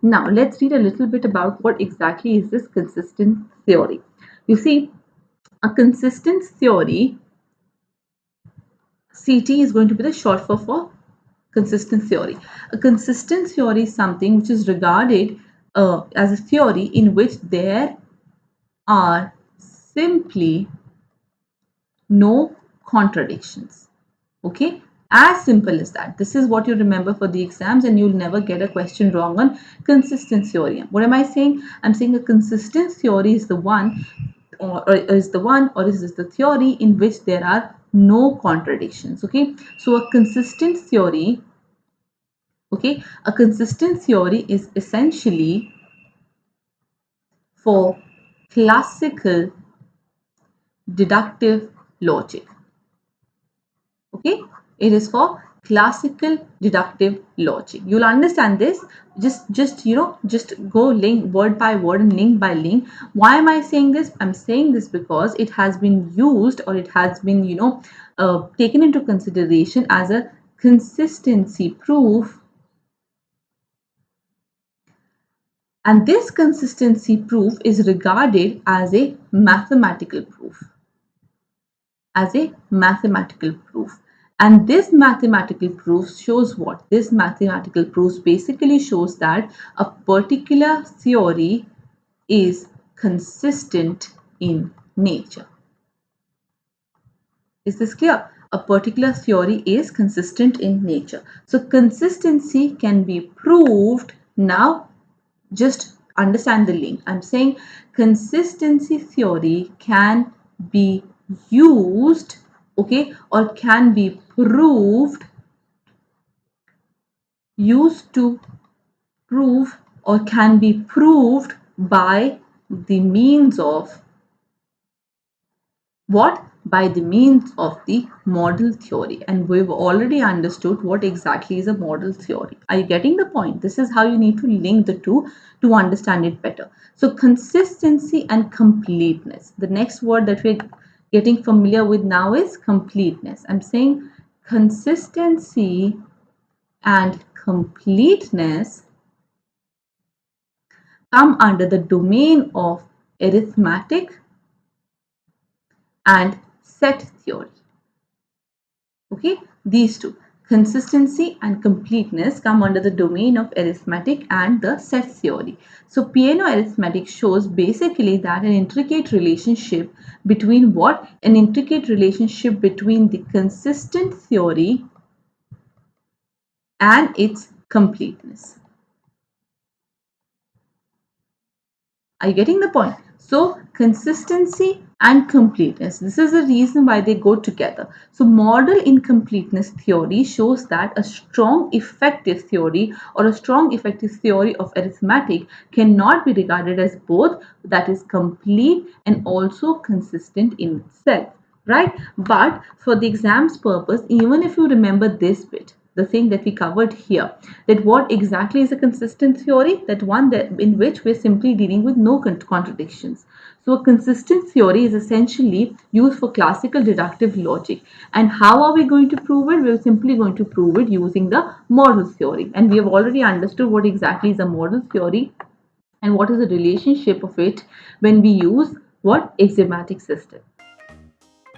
Now let's read a little bit about what exactly is this consistent theory. You see, a consistent theory, CT is going to be the short for consistent theory. A consistent theory is something which is regarded as a theory in which there are simply no contradictions. Okay, as simple as that. This is what you remember for the exams, and you'll never get a question wrong on consistent theorem. What am I saying? I'm saying a consistent theory is the one, or is the theory in which there are no contradictions. Okay, so a consistent theory, okay, a consistent theory is essentially for classical deductive logic. Okay, it is for classical deductive logic. You'll understand this. Just go link word by word and link by link. Why am I saying this? I'm saying this because it has been used, or it has been taken into consideration as a consistency proof, and this consistency proof is regarded as a mathematical proof. And this mathematical proof shows what? This mathematical proof basically shows that a particular theory is consistent in nature. Is this clear? A particular theory is consistent in nature. So consistency can be proved. Now just understand the link. I'm saying consistency theory can be used, okay, or can be proved, used to prove, or can be proved by the means of what? By the means of the model theory. And we've already understood what exactly is a model theory. Are you getting the point? This is how you need to link the two to understand it better. So consistency and completeness. The next word that we're getting familiar with now is completeness. I'm saying consistency and completeness come under the domain of arithmetic and set theory. Okay, these two, consistency and completeness, come under the domain of arithmetic and the set theory. So Peano arithmetic shows basically that an intricate relationship between what? An intricate relationship between the consistent theory and its completeness. Are you getting the point? So consistency and completeness, this is the reason why they go together. So model incompleteness theory shows that a strong effective theory, or a strong effective theory of arithmetic, cannot be regarded as both, that is complete and also consistent in itself, right? But for the exam's purpose, even if you remember this bit, the thing that we covered here, that what exactly is a consistent theory, that one that in which we're simply dealing with no contradictions. So a consistent theory is essentially used for classical deductive logic. And how are we going to prove it? We're simply going to prove it using the model theory. And we have already understood what exactly is a model theory and what is the relationship of it when we use what? Examrace system.